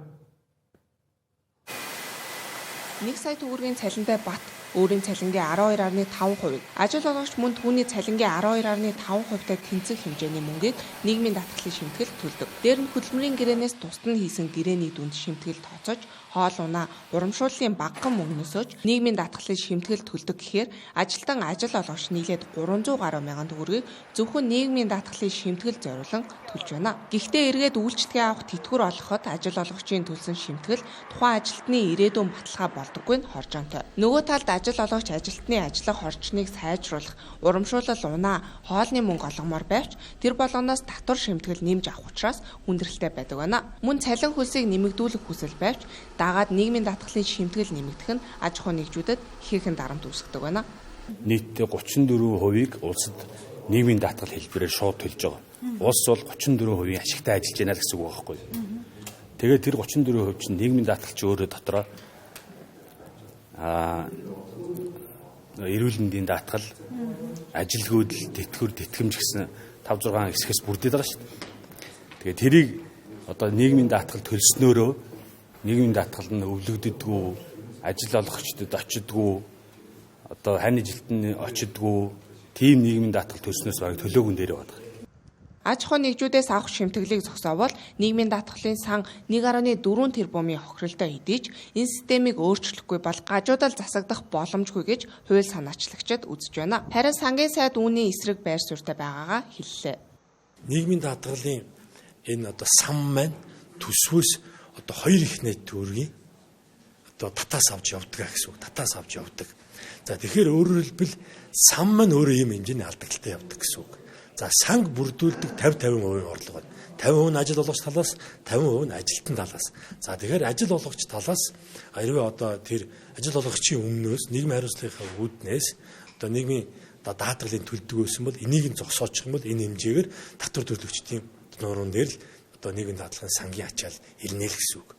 1 сая төгрөгийн цалинтай бат өөрийн цалингийн 12.5%, ажил олгогч мөн түүний цалингийн 12.5%-тай тэнцэх хэмжээний мөнгийг нийгмийн даатгалын шимтгэл төлдөг. Дээр нь хөдөлмөрийн гэрээнээс тусад нь хийсэн гэрээний дүнд шимтгэл тооцож, хоол унаа, урамшууллын багахан мөнгнөөсөөч нийгмийн даатгалын шимтгэл төлдөг гэхээр ажилтан ажил олгогч нийлээд 300 гаруй мянган төгрөгийг зөвхөн нийгмийн даатгалын шимтгэл зориулан төлж байна. Гэхдээ эргээд үйлчлэгээ авах тэтгэвэр олгоход ажил олгогчийн төлсөн шимтгэл тухайн ажилтны ирээдүйн баталгаа болдоггүй нь хоржоонтой. Нөгөө талд ажил олгогч ажилтны ажиллах орчныг сайжруулах, урамшуулал унаа, хоолны мөнгө олгомоор байвч тэр болгоноос татвар шимтгэл нэмж авах учраас хүндрэлтэй байдаг байна. Мөн цалин хөлсийг нэмэгдүүлэх хүсэл байвч дагаад нийгмийн даатгалын шимтгэл нэмэгдэх нь аж ахуй нэгжүүдэд ихээхэн дарамт үүсгдэг байна. Нийтдээ 34%-ийг улсад нийгмийн даатгал хэлбэрээр шууд төлж байгаа. Улс бол 34% ашигтай ажиллаж байна гэсэн үг байхгүй юу? Тэгээд тэр 34% чинь нийгмийн даатгал чи өөрөө дотроо эрүүл мэндийн даатгал, ажилгүйдэл, тэтгэмж гэсэн 5-6 хэсгээс бүрдээд байгаа шүү дээ. Тэгээд тэрийг одоо нийгмийн даатгал төлснөөрөө нийгмийн даатгал нь өвлөгддөггүй, ажил олгогчдод очидгүй, одоо хань жилтэн очидгүй, тийм нийгмийн даатгал төлснөөс баг төлөөгүй нэрээ байна. Аж ахуй нэгжүүдээс авах шимтгэлийг зогсоовол нийгмийн даатгалын сан 1.4 тэрбумын хохиролтой хэдийж энэ системийг өөрчлөхгүй бол гажуудал засагдах боломжгүй гэж хууль санаачлагчид үзэж байна. Харин сангийн сайд үүний эсрэг байр суурьтай байгаагаа хэллээ. Нийгмийн даатгалын энэ одоо сан маань төсвөөс одоо 2 их найт төгрөгийн одоо татаас авч явдаг гэсэн үг. Татаас авч явдаг. За тэгэхээр өөрөөр хэлбэл сан маань өөрөө ийм хэмжээний алдагтай явдаг гэсэн үг. За санг бүрдүүлдэг 50% орлого байна. 50% нь ажил олгогч талаас, 50% нь ажилтны талаас. За тэгэхээр ажил олгогч талаас хэрвээ одоо тэр ажил олгогчийн өмнөөс нийгмийн хариуцлагынхаа үүднээс одоо нийгмийн даатгалын төлдөг байсан бол энийг нь зогсоочих юм бол энэ хэмжээгээр татвар төлөгчдийн нуурын дээр л одоо нийгмийн даатгалын сангийн ачаал ирнэ л гэсэн үг.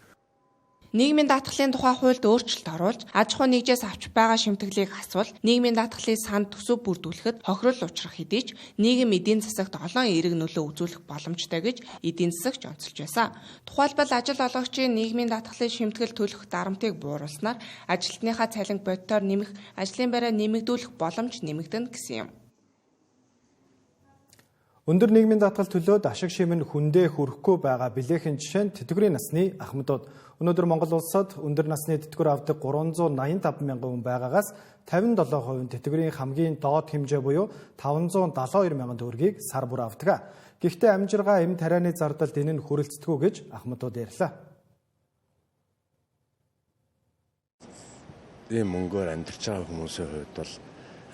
Нийгмийн даатгалын тухай хуульд өөрчлөлт оруулж, аж ахуй нэгжээс авч байгаа шимтгэлийг асвал нийгмийн даатгалын санд төсөв бүрдүүлэхэд хохирол учрах хэдий ч нийгэм эдийн засагт олон эерэг нөлөө үзүүлэх боломжтой гэж эдийн засагч онцолж байсан. Тухайлбал ажил олгогчийн нийгмийн даатгалын шимтгэл төлөх дарамтыг бууруулснаар ажилтныхаа цалин бодитоор нэмэх, ажлын байраа нэмэгдүүлэх боломж нэмэгдэнэ гэсэн юм. Өндөр нийгмийн даатгал төлөөд ашиг шим нь хүндээ хүрэхгүй байгаа билээхэн жишээ нь тэтгэврийн насны ахмадууд. Өнөөдөр Монгол улсад өндөр насны тэтгэвэр авдаг 385 мянган хүн байгаагаас 57% нь тэтгэврийн хамгийн доод хэмжээ буюу 572 мянган төгрөгийг сар бүр авдаг. Гэхдээ амжиргаа эм тарианы зардалд энэ нь хүрэлцдэггүй гэж ахмадууд ярьлаа. Ийм мөнгөөр амьдарч байгаа хүмүүсийн хувьд бол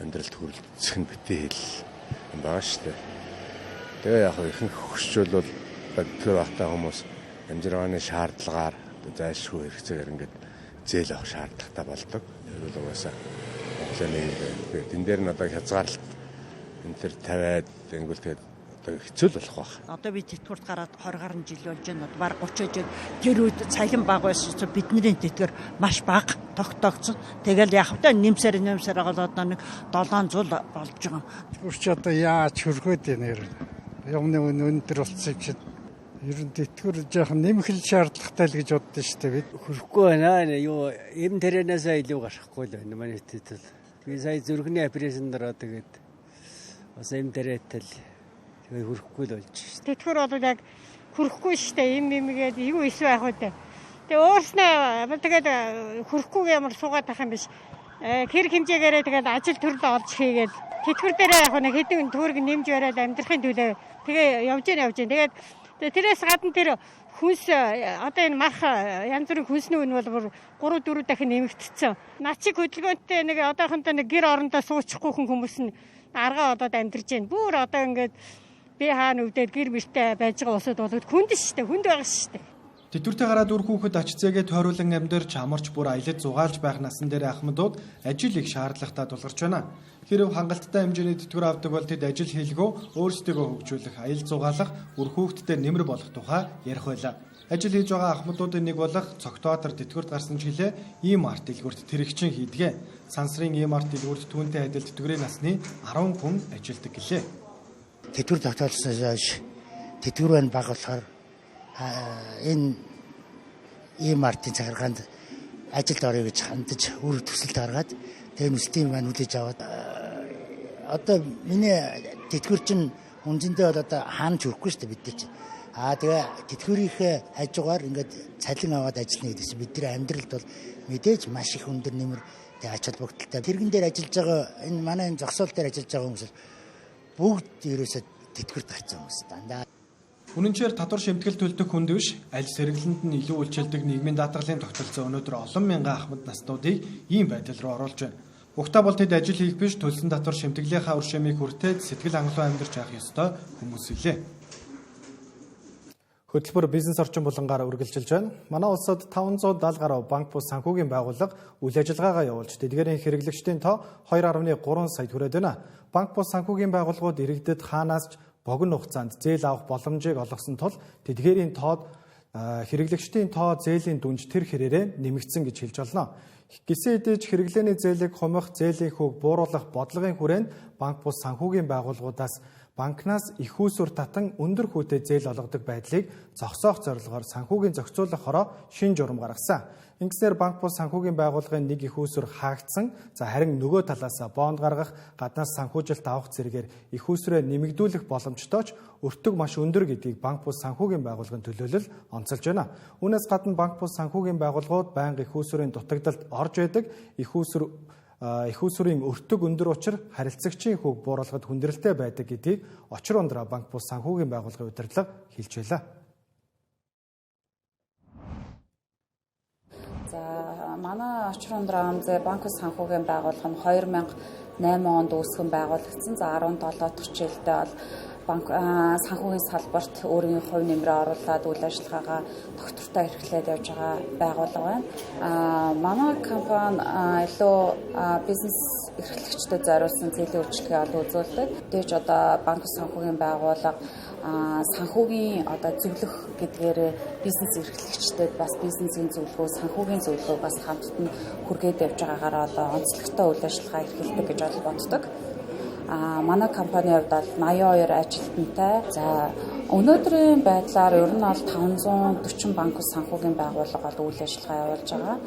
амьдралд хүрэлцэх нь битээ хэл юм байна шүү дээ. Тэгээ яг ихэнх хөшчөл бол тэр багтаа хүмүүс амжиргааны шаардлагаар зайлшгүй хэрэгцээгээр ингээд зээл авах шаардлагатай болдог. Тэгвэл угаасаа энэ дээр нь одоо хязгаарлалт энэ төр тавиад тэнгүүл тэгээд одоо хэцүү л болох байх. Одоо би тэтгэврт гараад 20 гаруй жил болж байна. Бараг 30 жил тэр үед цалин бага байсан ч бидний тэтгэвэр маш бага тогтоогдсон. Тэгэл яхавтаа нэмсээр байгаа одоо нэг 700 болж байгаа. Үрч одоо яаж хөргөөд нэр юмны өндөр болцсон чинь ер нь тэтгэвэр жоохон нэмэх шаардлагатай л гэж боддоо шүү дээ. Бид хөрөхгүй байна. Юу эм тэрэнээс илүү гарахгүй л байна. Манай тэтгэл. Би сая зүрхний операшн дараа тэгээд бас эм тэрэтэл тэгээ хөрөхгүй л болж шүү дээ. Тэтгэвэр бол яг хөрөхгүй шүү дээ. Эм эмгээд юу ис байх вэ? Тэгээ өөрснөө тэгээд хөрөхгүйг ямар суугаад ах юм биш. Хэрэг хэмжээгээрээ тэгээд ажил төрөл олж хийгээд тэтгэвэр дээрээ яг нэг хэдэн төгрөг нэмж бариад амьдрахын төлөө тэгээ явж гин. Тэгээд тэрээс гадна тэр хүнс одоо энэ мах янз бүрийн хүнсний үн бол 3-4 дахин нэмэгдсэн. Начиг хөдөлгөөнтэй нэг одоохондоо нэг гэр орондоо суучихгүй хүмүүс нь аргаа одоод амьдарч байна. Бүр одоо ингээд би хаана өвдөд гэр мөртэй байж байгаа усуд бол хүнд шүү дээ. Хүнд байгаа шүү дээ. Тэтгэвртээ гараад үр хүүхэд ач зээгээ тойруулан амьдарч амарч бүр аялал зугаалж байх насан дээр ахмадууд ажил их шаардлагатай тулгарч байна. Хэрв хангалттай хэмжээний тэтгэвэр авдаг бол тэд ажил хийлгөө өөрсдийгөө хөгжүүлэх, аялал зугаалах, үр хүүхэдтэй нэмэр болох тухай ярих байлаа. Ажил хийж байгаа ахмадуудын нэг болох Цогтоотор тэтгэврт гарсан жилээ ийм арт дэлгүрт тэрэгчин хийдгээ. Сансрын ийм арт дэлгүрт түүнтэй адил тэтгэврийн насны 10 хүн ажилдаг гэлээ. Тэтгэвэр тогтоолсноос тэтгэвэр байна баг болохоор энэ ийм артын цагаарганд ажилд орё гэж хандаж үр төсөлд гаргаад тэгээ нүстийн маань үлээж аваад одоо миний тэтгэвэр чинь үнэндээ бол одоо хаанч өрөхгүй шүү дээ бид нар чинь. Тэгээ тэтгэврийнхээ хажуугаар ингээд цалин аваад ажиллана гэдэг чинь бидний амьдралд бол мэдээж маш их өндөр нэмэр тэгээ ач холбогдолтой. Тэргэн дээр ажиллаж байгаа энэ манай энэ зогсоол дээр ажиллаж байгаа хүмүүс бүгд ерөөсөө тэтгэврт гарсан хүмүүс дандаа. Үнэнчээр татвар шимтгэл төлдөг хүнд биш, аль сэргэлэнд нь илүү үйлчилдэг нийгмийн даатгалын тогтолцоо өнөөдөр олон мянган ахмад наснуудыг ийм байдал руу оруулж байна. Угтаа бол тэд ажил хийх биш төлсөн татвар шимтгэлийнхаа үр шимийг хүртээд сэтгэл хангалуун амьдарч явах ёстой хүмүүс илээ. Хөтөлбөр бизнес орчин булангаар үргэлжилж байна. Манай улсад 570 гаруй банк бус санхүүгийн байгууллага үйл ажиллагаагаа явуулж тэдгээрийн хэрэглэгчдийн тоо 2.3 сая хүрээд байна. Банк бус санхүүгийн байгууллагууд иргэдэд хаанаас ч богино хугацаанд зээл авах боломжийг олгосон тул тэдгээрийн тоод хэрэглэгчдийн тоо зээлийн дүнж тэр хэрээрээ нэмэгдсэн гэж хэлж болно. Гисэн эдэж хэрэглээний зээлийг хумих, зээлийн хүүг бууруулах бодлогын хүрээнд банк бус санхүүгийн байгууллагуудаас банкнаас их үүсвэр татан өндөр хүүтэй зээл олгодог байдлыг зогсоох зорилгоор санхүүгийн зохицуулах хороо шинэ журам гаргасан. Ингэснээр банк бус санхүүгийн байгууллагын нэг их үүсвэр хаагдсан. Харин нөгөө талаас бонд гаргах, гаднаас санхүүжилт авах зэрэгээр их үүсвэрээ нэмэгдүүлэх боломжтой ч өртөг маш өндөр гэдгийг банк бус санхүүгийн байгууллагын төлөөлөл онцолж байна. Үүнээс гадна банк бус санхүүгийн байгууллагууд байнга их үүсвэрийн дутагдалд орж байдаг. Их үүсвэрийн өртөг өндөр учир харилцагчийн хүүг бууруулахад хүндрэлтэй байдаг гэдгийг очир ундраа банк бус санхүүгийн байгууллагын удирдлага хэлж байлаа. Манай очир ундраа амзэ банк бус санхүүгийн байгууллага нь 2008 онд үүсгэн байгуулагдсан. 17 дахь жилдээ бол банк санхүүгийн салбарт өөрийн хувь нэмрээ оруулаад үйл ажиллагаагаа доктортой эрхлээд явж байгаа байгууллага байна. Манай компани илүү бизнес эрхлэгчдэд зориулсан зээлийн үйлчилгээ олон үзүүлдэг. Тэгж одоо банк санхүүгийн байгууллага санхүүгийн одоо зөвлөх гэдгээр бизнес эрхлэгчдэд бас бизнесийн зөвлөгөө, санхүүгийн зөвлөгөө бас хамтд нь хүргээд явж байгаагаар одоо онцлогтой үйл ажиллагаа эрхэлдэг гэж боддог. Манай компанийн хувьд бол 82 ажилтнтай. За өнөөдрийн байдлаар ер нь бол 540 банк санхүүгийн байгууллага бол үйл ажиллагаа явуулж байгаа.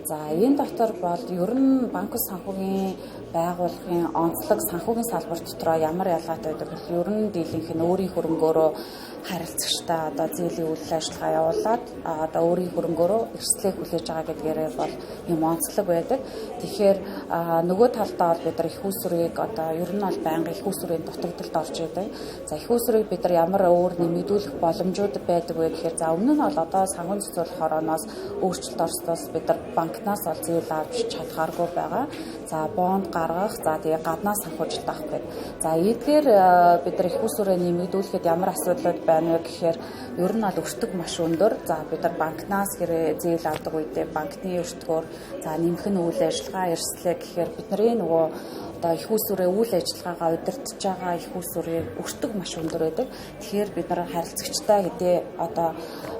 За энэ дотор бол ер нь банк санхүүгийн байгууллагын онцлог санхүүгийн салбар дотроо ямар ялгаатай байдаг вэ? Ер нь дийлэнх нь өөрийн хөрөнгөөрөө харилцагчтай одоо зээлийн үйл ажиллагаа явуулаад одоо өөрийн хөрөнгөөрөө эрсдлийг хүлээж байгаа гэдгээрээ бол юм онцлог байдаг. Тэгэхээр нөгөө талдаа бол бид нар их үүсвэрийг одоо ер нь бол байнга их үүсвэрийн дутагдалд орж идэг. За их үүсвэрийг бид нар ямар өөр нэмэгдүүлэх боломжууд байдаг вэ гэхээр за өмнө нь бол одоо санхүүгийн зохицуулах хорооноос өөрчлөлт орсноос бид нар банкнаас бол зээл авч чадхааргүй байгаа. За бонд гаргах, за тэгээ гаднаас санхүүжилт авах гэдэг. За эдгээр бид нар их үүсвэрээ нэмэгдүүлэхэд ямар асуудлууд байна вэ гэхээр ер нь бол өртөг маш өндөр. За бид нар банкнаас зээл авдаг үедээ банкны өртгөөр за нэмэх нь үйл ажиллагаа эрсдлээ гэхээр бидний нөгөө одоо их үүсвэрээ үйл ажиллагаагаа удирдах байгаа их үүсвэрийн өртөг маш өндөр байдаг. Тэгэхээр бид нар харилцагчтай хэдий одоо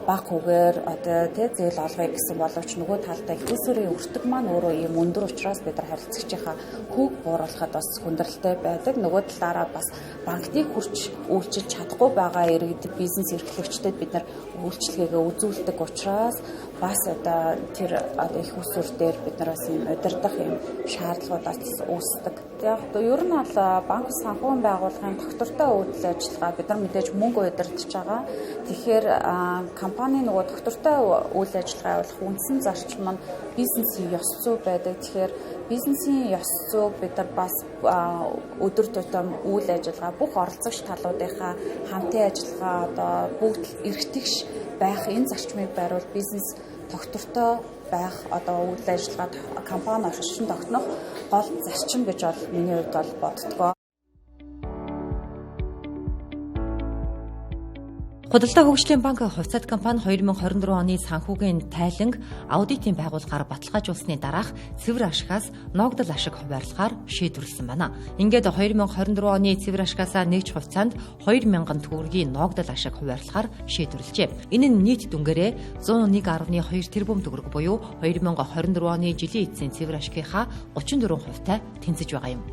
бага хүүгээр одоо зээл олгоё гэсэн боловч нөгөө талдаа их үүсвэрийн өртөг маань өөрөө ийм өндөр учраас бид нар харилцагчийнхаа хүүг бууруулахад бас хүндрэлтэй байдаг. Нөгөө талаараа бас банкны хүч үйлчилж чадахгүй байгаа иргэд бизнес эрхлэгчдэд бид нар үйлчлэгээ үзүүлдэг учраас бас одоо тэр одоо их үүсвэр дээр бид нар бас ийм удирдах ийм шаардлагуудаас үүсдэг. Яг ер нь бол банк санхүүгийн байгууллагын доктортой үйл ажиллагаа бид нар мэдээж мөнгө удирдах байгаа. Тэгэхээр компани нөгөө доктортой үйл ажиллагаа явуулах үндсэн зарчим нь бизнесийн ёс зүй байдаг. Тэгэхээр бизнесийн ёс зүйг бид нар бас өдөр тутам үйл ажиллагаа бүх оролцогч талуудынхаа хамтын ажиллагаа одоо бүгд эрхтгш байх энэ зарчмыг байруул бизнес доктортой байх одоо үйл ажиллагаа компани орчин тогтнох гол зарчим гэж бол миний хувьд бол боддгоо. Худалдаа хөгжлийн банк хувьцаат компани 2024 оны санхүүгийн тайланг аудитын байгууллагаар баталгаажуулсны дараах цэвэр ашигаас ногдол ашиг хуваарлахаар шийдвэрлсэн байна. Ингээд 2024 оны цэвэр ашигаас нэгж хувьцаанд 2,000 төгрөгийн ногдол ашиг хуваарлахаар шийдвэрлэжээ. Энэ нь нийт дүнгээрээ 101.2 тэрбум төгрөг буюу 2024 оны жилийн эцсийн цэвэр ашигынхаа 34%-тай тэнцэж байгаа юм.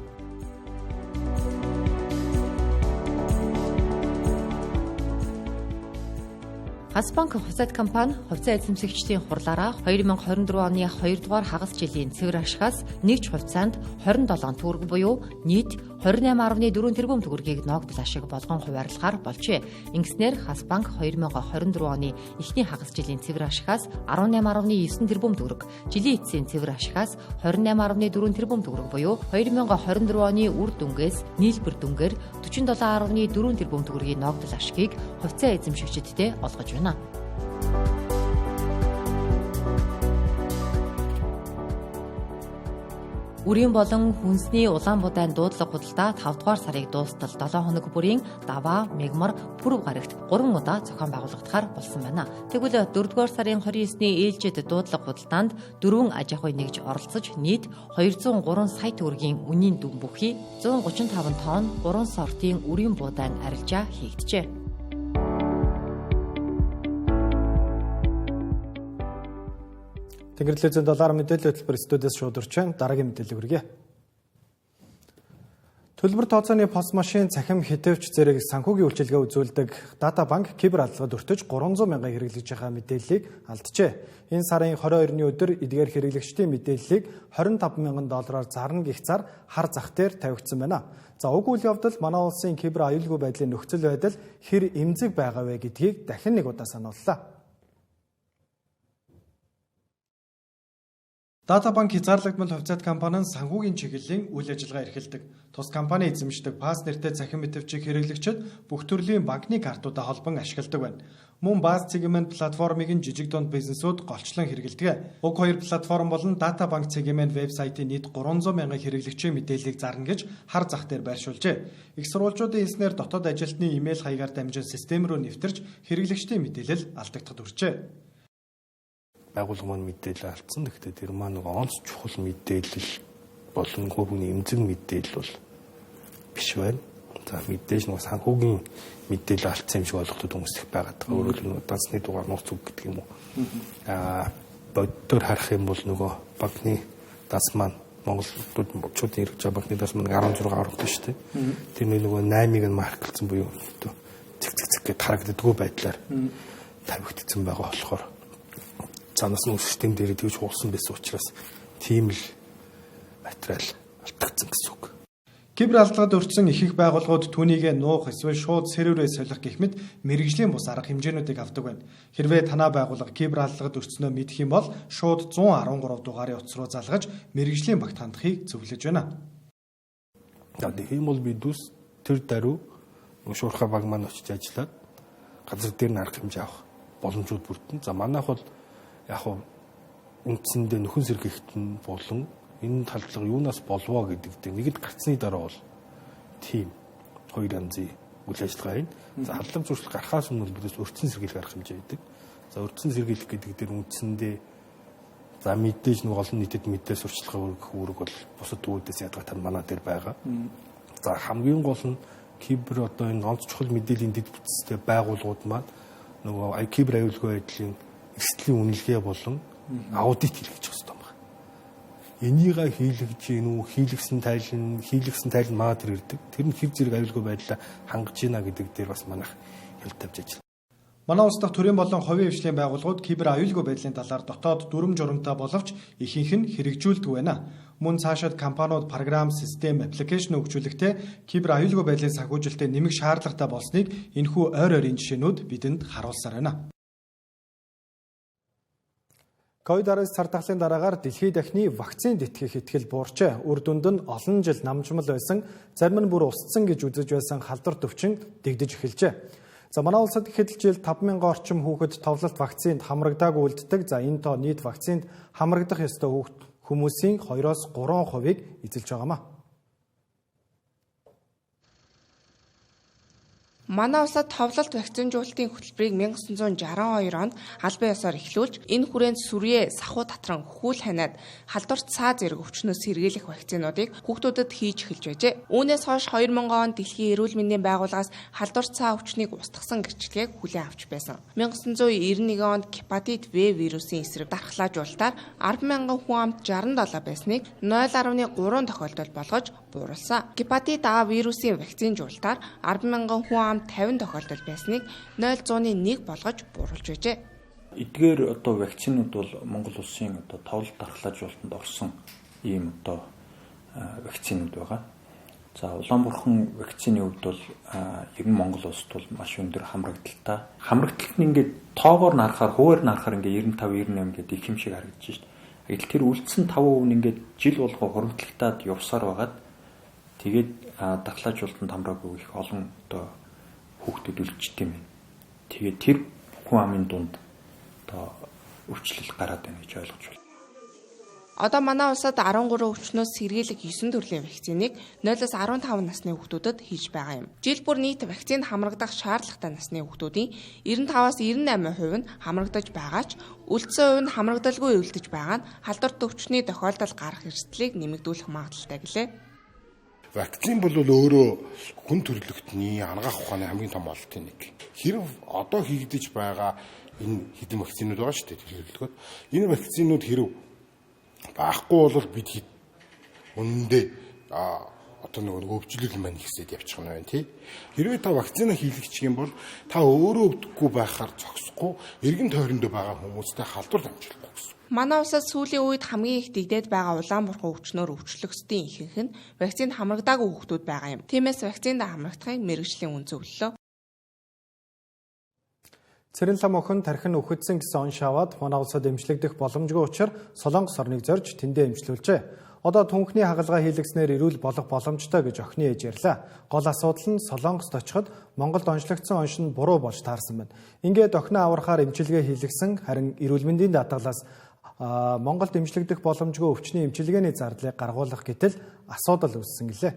Хасбанк хувьцаат компани хувьцаа эзэмшигчдийн хурлаараа 2024 оны 2 дугаар хагас жилийн цэвэр ашигаас нэгж хувьцаанд 27 төгрөг буюу нийт 28.4 тэрбум төгрөгийг ногдол ашиг болгон хуваарлахаар болжээ. Ингэснээр Хасбанк 2024 оны эхний хагас жилийн цэвэр ашигаас 18.9 тэрбум төгрөг, жилийн эцсийн цэвэр ашигаас 28.4 тэрбум төгрөг буюу 2024 оны үр дүнгээс нийлбэр дүнгээр 47.4 тэрбум төгрөгийн ногдол ашигыг хувьцаа эзэмшигчдэд олгож байна. Үрийн болон хүнсний Улаанбуудайн дуудлага худалдаа 5 дугаар сарыг дуустал 7 хоног бүрийн Даваа, Мегмар, Пүрэв гарагт 3 удаа зохион байгуулагдахаар болсон байна. Тэгвэл 4 дугаар сарын 29-ний ээлжид дуудлага худалдаанд 4 аж ахуй нэгж оролцож нийт 203 сая төгрөгийн үнийн дүн бүхий 135 тонн 3 сортын үрийн буудайн арилжаа хийгджээ. Тэнгэрлэгзэн доллар мэдээлэл хөтөлбөр студиэс шууд орж байна. Дараагийн мэдээлэл хүргэе. Төлбөр тооцооны POS машин, цахим хэтвч зэрэг санхүүгийн үйлчилгээ үзүүлдэг Data Bank кибер алдлага өртөж 300 мянга хэрэглэж байгаа мэдээллийг алджээ. Энэ сарын 22-ны өдөр эдгээр хэрэглэгчдийн мэдээллийг $25,000 зарна гэх зар хар зах дээр тавигдсан байна. За уг үйл явдал манай улсын кибер аюулгүй байдлын нөхцөл байдал хэр эмзэг байгаа вэ гэдгийг дахин нэг удаа санууллаа. Data Bank хязгаарлагдмал хувьцаат компани нь санхүүгийн чиглэлийн үйл ажиллагаа эрхэлдэг. Тус компани эзэмшдэг Pass нэртэй цахим мэдвчийг хэрэглэгчид бүх төрлийн банкны картуудаа холбон ашигладаг байна. Мөн бааз сегмент платформыг нь жижиг дунд бизнесүүд голчлон хэрэглэдэг. Уг хоёр платформ болон Data Bank сегмент вебсайтын нийт 300 мянган хэрэглэгчийн мэдээллийг зарна гэж хар зах дээр байршуулжээ. Их сурвалжуудын хэлснээр дотоод ажилтны имэйл хаягаар дамжин систем рүү нэвтэрч хэрэглэгчдийн мэдээлэл алдагдахад хүрчээ. Байгууллага маань мэдээлэл алдсан. Гэхдээ тэр маань нэг онц чухал мэдээлэл болон хувийн эмзэг мэдээлэл бол биш байна. За мэдээж нэг санхүүгийн мэдээлэл алдсан юм шиг ойлгоход хүмүүс их байгаад байгаа. Өөрөөр хэлбэл дансны дугаар нууц үг гэдэг юм уу. Боддоор харах юм бол нөгөө банкны данс маань Монголчуудын хэрэгж байгаа банкны данс маань 16 орохтой шүү дээ. Тэр нөгөө 8-ыг нь марклцсан буюу цэг гэд харагддаггүй байдлаар тавигдсан байгаа болохоор цаанаас нь систем дээр тэгж хуулсан байсан учраас тийм л материал алдагдсан гэсэн үг. Кибер алдалагад өртсөн их байгууллагууд түүнийгээ нуух эсвэл шууд серверээ солих гэх мэт мэрэгжлийн бус арга хэмжээнүүдийг авдаг байна. Хэрвээ танай байгууллага кибер алдалагад өртснөө мэдэх юм бол шууд 113 дугаарын утас руу залгаж мэрэгжлийн багт хандахыг зөвлөж байна. Тэгээд ийм бол бидус тэр даруй шуурхай баг маань очиж ажиллаад газар дээр нь арга хэмжээ авах боломжууд бүрдэн. За манайх бол яг хөө үндсэндээ нөхөн сэргийгт нь болон энэ талдлага юунаас болвоо гэдэг дээр нэгэд гарцны дараа бол тийм хоёр янзын үйл ажиллагаа юм. За хадлаг зуршил гарахаас өмнө бидээс өртсөн сэргийлэх арга хэмжээ байдаг. За өртсөн сэргийлэх гэдэг дээр үндсэндээ за мэдээж нэг олон нийтэд мэдээ сурчлагын үүрэг бол бусад үүдээс ядгатан манай дээр байгаа. За хамгийн гол нь кибер одоо энэ онц чухал мэдээллийн дэд бүтцтэй байгууллагууд маань нөгөө кибер аюулгүй байдлын эрсдлийн үнэлгээ болон аудит хийлгэж байгаа юм байна. Энийг хийлгэж гин үү, хийлгсэн тайлан маа тэр ирдэг. Тэр нь хэв зэрэг аюулгүй байдлаа хангаж гинэ гэдэг дээр бас манайх хялт тавьж ажиллана. Манай улс дахь төрийн болон хувийн хвшлийн байгууллагууд кибер аюулгүй байдлын талаар дотоод дүрм журамтай боловч ихэнх нь хэрэгжүүлдэг байна. Мөн цаашид компаниуд програм, систем, аппликейшн хөгжүүлэхдээ кибер аюулгүй байдлын санхүүжилтэд нэмэх шаардлагатай болсныг энэхүү ойр ойрын жишээнүүд бидэнд харуулсаар байна. COVID-19 цар тахлын дараагаар дэлхийд дахны вакцинд итгэх итгэл буурчээ. Үр дүнд нь олон жил намжмал байсан, зарим нь бүр устсан гэж үзэж байсан халдвар төвчин дэгдэж эхэлжээ. За манай улсад хэд л жил 5,000 орчим хүүхэд товлолт вакцинд хамрагдаагүй үлддэг. За энэ тоо нийт вакцинд хамрагдах ёстой хүмүүсийн 2-3% эзэлж байгаамаа. Манай улсад товлолт вакцинжуулалтын хөтөлбөрийг 1962 онд албан ёсоор эхлүүлж, энэ хүрээнд сүрье, сахуу татран, хөл ханаад, халдварт цаа зэрэг өвчнөөс сэргийлэх вакцинуудыг хүүхдүүдэд хийж эхэлж байжээ. Үүнээс хойш 2000 онд Дэлхийн эрүүл мэндийн байгууллагаас халдварт цаа өвчнийг устгасан гэрчлэгийг хүлээн авч байсан. 1991 онд гепатит В вирусын эсрэг дархлаажуулалтаар 10,000 хүн амт 67 байсныг 0.3 тохиолдол болгож бууруулсан. Гепатит А вирусын вакцинжуулалтаар 10,000 хүн 50 тохиолдол байсныг 0.1 болгож бууруулж байжээ. Эдгээр одоо вакцинууд бол Монгол улсын одоо товлолт дархлаажуулалтанд орсон ийм одоо вакцинууд байгаа. За Улаанбуурхан вакцины хувьд бол ер нь Монгол улсад бол маш өндөр хамрагдaltaй. Хамрагдалт нь ингээд тоогоор нарахаар, хуваар нарахаар ингээд 95, 98 гэдэг их юм шиг харагдаж шít. Гэтэл тэр үлдсэн 5% нь ингээд жил болгоо хуримтлагтаад явсаар байгаад тэгээд дархлаажуулалтанд хамраагүй их олон одоо хүүхдүүд үлдчихдэг юм. Тэгээд тэр хүн амын дунд одоо өвчлөл гараад байна гэж ойлгож байна. Одоо манай улсад 13 өвчнөөс сэргийлэх 9 төрлийн вакциныг 0-15 насны хүүхдүүдэд хийж байгаа юм. Жил бүр нийт вакцинд хамрагдах шаардлагатай насны хүүхдүүдийн 95-98% нь хамрагдаж байгаа ч үлдсэн хувь нь хамрагдалгүй үлдэж байгаа нь халдварт өвчний тохиолдол гарах эрсдлийг нэмэгдүүлэх магадaltaй гэлээ. Вакцин бол өөрөө хүн төрөлхтний ангаах ухааны хамгийн том ололтын нэг. Хэрв одоо хийгдэж байгаа энэ хэдэн вакцинууд байгаа шүү дээ төлөвлөгөөд. Энэ вакцинууд хэрв байхгүй бол бид үнэндээ одоо нэг өвчлөл маань ихсээд явчих нь байна тий. Хэрвээ та вакцина хийлгэж юм бол та өөрөө өвдөхгүй байхаар зогсохгүй эргэн тойронд байгаа хүмүүстэй халдвар дамжуулахгүй гэсэн. Манай улсад сүүлийн үед хамгийн их дэгдээд байгаа Улаанбурхан өвчнөөр өвчлөгчдийн ихэнх нь вакцинд хамрагдаагүй хүүхдүүд байгаа юм. Тиймээс вакцинд хамрагдахыг мэргэжлийн үн зөвлөлөө. Цэрэн лам охин тархин үхэгдсэн гэсэн он шаваад манай улсад эмчлэгдэх боломжгүй учраас Солонгос орныг зорж тэндээ эмчлүүлжээ. Одоо түнхний хагалгаа хийлгэснээр эрүүл болох боломжтой гэж охины ээж ярьлаа. Гол асуудал нь Солонгост очиход Монголд онцлогдсон онш нь буруу болж таарсан байна. Ингээд охиноо аврахаар эмчилгээ хийлгэсэн харин эрүүл мэндийн даатгалаас Монголд эмчлэгдэх боломжгүй өвчний эмчилгээний зардлыг гаргуулах гэтэл асуудал үүссэн гэлээ.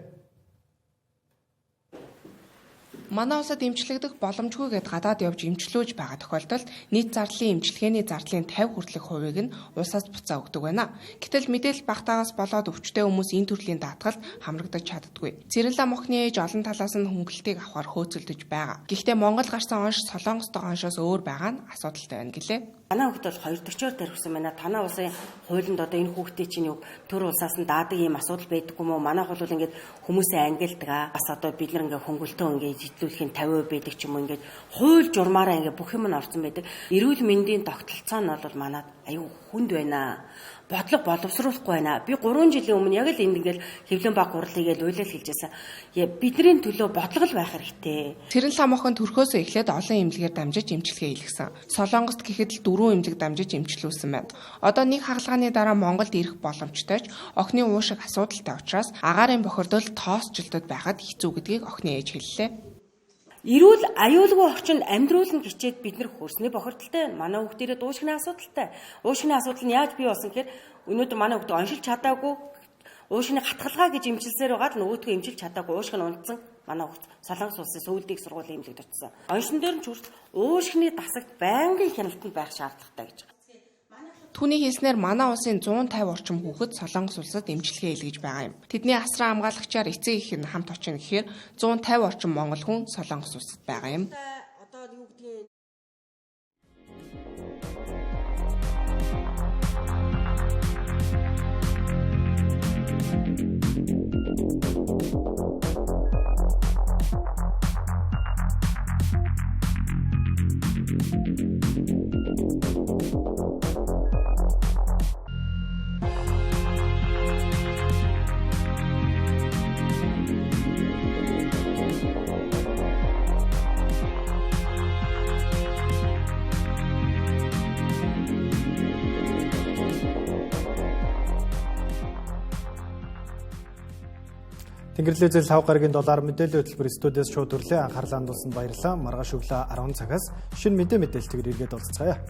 Манай улсад эмчлэгдэх боломжгүйгээд гадаад явж эмчлүүлж байгаа тохиолдолд нийт зардлын эмчилгээний зардлын 50 хүртэлх хувийг нь улсаас буцаа өгдөг байна. Гэтэл мэдээлэл багтаагаас болоод өвчтэй хүмүүс энэ төрлийн даатгалд хамрагдаж чаддаггүй. Цэрэн лам охины ээж олон талаас нь хөнгөлөлтийг авахар хөөцөлдөж байгаа. Гэхдээ Монгол гарсан онш Солонгостой оншоос өөр байгаа нь асуудалтай байна гэлээ. Манай хүүхд бол 2 дөрчөөр тархисан байна. Танай улсын хуулинд одоо энэ хүүхдээ чинь төр улсаас нь даадаг ийм асуудал байдаггүй мó. Манайх бол ингээд хүмүүсээ ангилдаг. Бас одоо бид нар ингээд хөнгөлтөө ингээд идлүүлэхийн 50% байдаг ч юм уу ингээд хууль журмаараа ингээд бүх юм нь орсон байдаг. Эрүүл мэндийн тогтолцоо нь бол манад аюу хүнд байна. Бодлого боловсруулахгүй байна. Би 3 жилийн өмнө яг л энд ингээд хэвлэн баг гурлыг л уйлал хэлжсэн. Бидний төлөө бодлого л байх хэрэгтэй. Цэрэн лам охин төрхөөсөө эхлээд олон эмнэлгээр дамжиж эмчилгээ хийлгэсэн. Солонгост гэхэд л 4 эмнэлэг дамжиж эмчилүүлсэн байна. Одоо нэг хагалгааны дараа Монголд ирэх боломжтой ч охины уушиг асуудалтай учраас агаарын бохирдол тоосчлолтод байхад хэцүү гэдгийг охины ээж хэллээ. Эрүүл аюулгүй орчинд амьдруулна хичээд бид нар хөрсний бохирдолтой байна. Манай хүүхдэрээ дуушгины асуудалтай. Уушгины асуудал нь яаж бий болсон гэхээр өнөөдөр манай хүүхд оншилж чадаагүй уушгины хатгалгаа гэж эмчилсээр байгаа л нөгөөдгөө эмчилж чадаагүй уушг нь унтсан. Манай хүүхд Солонгос улсын сүүлдийг сургуулийн эмнэлэгт очсон. Оншин дээр нь ч хүртэл уушгины дасагт байнгын хяналтанд байх шаардлагатай гэж. Түүний хэлснээр манай улсын 150 орчим хүүхэд Солонгос улсад эмчилгээ хийлгэж байгаа юм. Тэдний асран хамгаалагчаар эцэг их нь хамт очино гэхээр 150 орчим монгол хүн Солонгос улсад байгаа юм. Тэнгэрлэгзэл 5 гарагийн $, мэдээллийн хөтөлбөр студиэс шууд өрлөө анхаарлаа хандуулсанд баярлалаа. Маргааш өглөө 10 цагаас шинэ мэдээлэлтэйгээр иргэд уулзцаая.